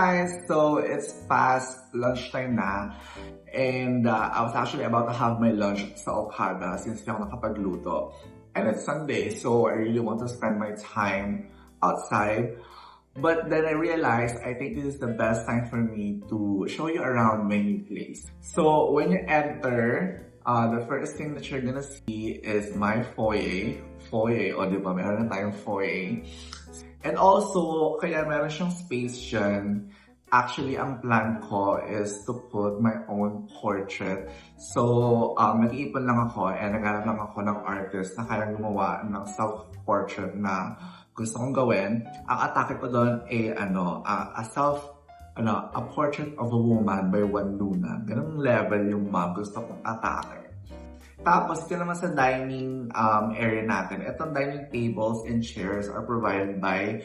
guys! So it's past lunchtime na and I was actually about to have my lunch sa Okada since hindi ako nakapagluto. And it's Sunday, so I really want to spend my time outside. But then I realized I think this is the best time for me to show you around my new place. So when you enter, the first thing that you're gonna see is my foyer. Foyer, o diba? Meron na tayong foyer. And also, kaya meron siyang space dyan. Actually, ang plan ko is to put my own portrait. So, nag-iipon lang ako and naghanap lang ako ng artist na kayang gumawa ng self-portrait na gusto kong gawin. Ang atake ko doon ay a portrait of a woman by Juan Luna. Ganun level yung gusto kong atake. Tapos, ito naman sa dining area natin. Itong dining tables and chairs are provided by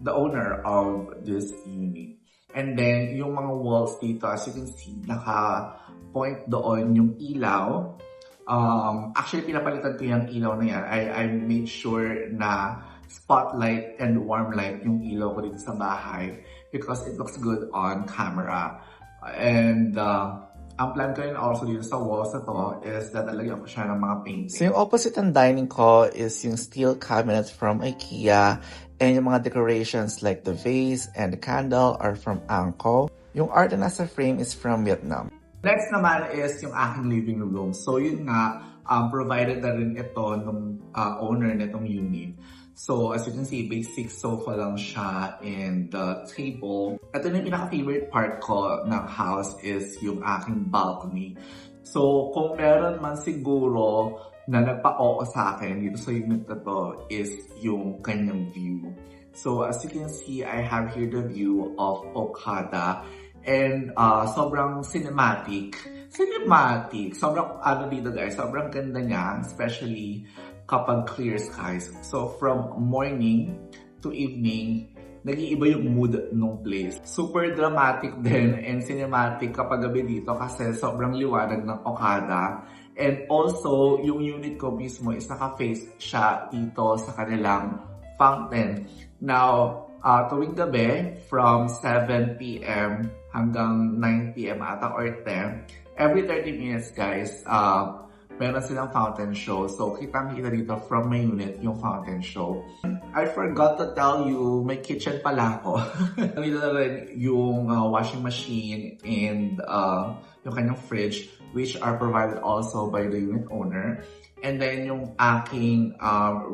the owner of this unit. And then, yung mga walls dito, as you can see, naka-point doon yung ilaw. Actually, pinapalitan ko yung ilaw na yan. I made sure na spotlight and warm light yung ilaw ko dito sa bahay because it looks good on camera. And ang plan ko rin also dito sa walls na to is that lalagyan ko siya ng mga paintings. So yung opposite ng dining ko is yung steel cabinets from IKEA and yung mga decorations like the vase and the candle are from Anko. Yung art na nasa frame is from Vietnam. Next naman is yung aking living room. So yun nga, provided na rin ito ng owner nitong unit. So as you can see, basic sofa lang siya and the table. Ito na yung pinaka-favorite part ko ng house is yung aking balcony. So kung meron man siguro na nagpa-oo sa akin dito sa unit na to is yung kanyang view. So as you can see, I have here the view of Okada. And sobrang cinematic. Sobrang dito guys, sobrang ganda niya, especially kapag clear skies. So from morning to evening, nag-iiba yung mood ng place. Super dramatic din and cinematic kapag gabi dito kasi sobrang liwanag ng Okada. And also, yung unit ko mismo is naka-face siya dito sa kanilang fountain. Now, tuwing gabi, from 7 p.m. hanggang 9 p.m. ata or 10, every 30 minutes guys, meron silang fountain show. So, kitang-kita dito from my unit yung fountain show. I forgot to tell you, may kitchen pala ako. Dito na rin yung washing machine and yung kanyang fridge, which are provided also by the unit owner. And then yung aking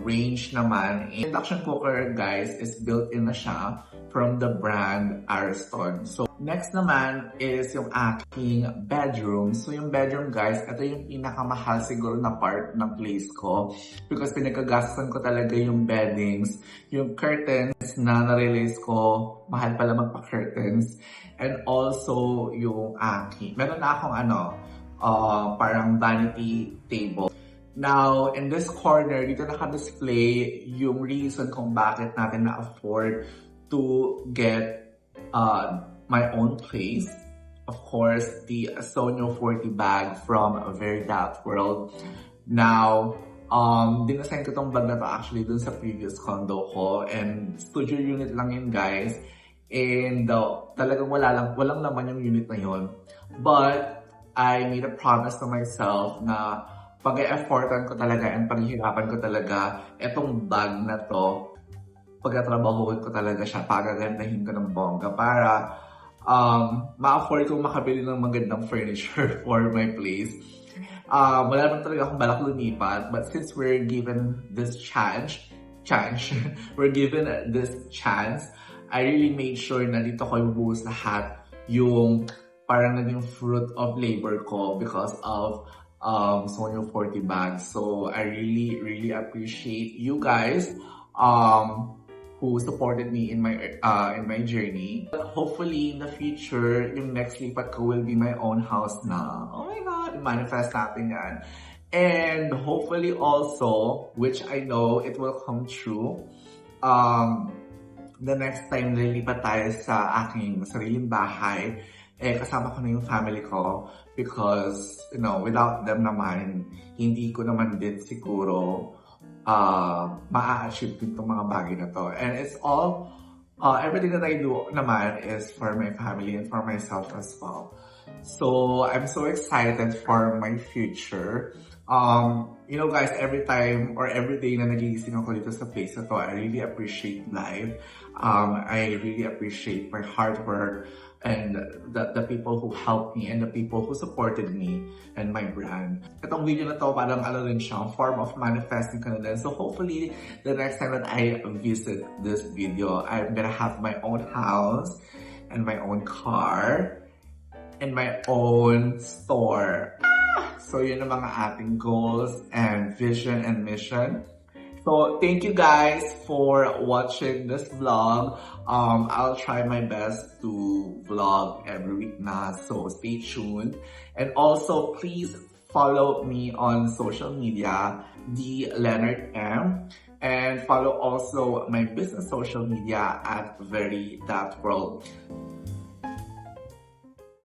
range naman, induction cooker guys is built-in na siya from the brand Ariston. So next naman is yung aking bedroom. So yung bedroom guys, ito yung pinakamahal siguro na part ng place ko because pinagkagastusan ko talaga yung beddings, yung curtains na na-realize ko mahal pala magpa-curtains, and also yung aking meron na akong parang vanity table. Now, in this corner, dito naka-display yung reason kung bakit natin na-afford to get my own place. Of course, the Sonyo 40 bag from Very That World. Now, dinasign ko tong bag na to actually dun sa previous condo ko. And studio unit lang yun, guys. And talagang walang laman yung unit na yun. But, I made a promise to myself na pag-e-effortan ko talaga and paghihirapan ko talaga itong bag na to, pagkatrabahuin ko talaga siya, pagagandahin ko ng bongga para ma-afford ko makabili ng magandang furniture for my place. Wala naman talaga akong balak lumipat, but since we're given this chance, I really made sure na dito ko ibubuhos lahat yung parang naging fruit of labor ko because of Sonyo 40 bags. So I really appreciate you guys who supported me in my journey. But hopefully in the future, yung next lipat ko will be my own house na. Oh my God, manifest natin yan. And hopefully also, which I know it will come true, the next time lilipat tayo sa aking sariling bahay, kasama ko na yung family ko because, without them naman, hindi ko naman din siguro ma-achieve itong mga bagay na to. And it's all Everything that I do naman is for my family and for myself as well. So I'm so excited for my future. You know guys, every time or every day na nagigising ako dito sa place na to, I really appreciate life. I really appreciate my hard work and the people who helped me and the people who supported me and my brand. Itong video na to parang ano rin siya, form of manifesting ka na din. So hopefully, the next time that I visit this video, I'm gonna have my own house and my own car and my own store. So yun ang mga ating goals and vision and mission. So thank you guys for watching this vlog. I'll try my best to vlog every week na, so stay tuned. And also please follow me on social media, The Leonard M. And follow also my business social media at Very That World.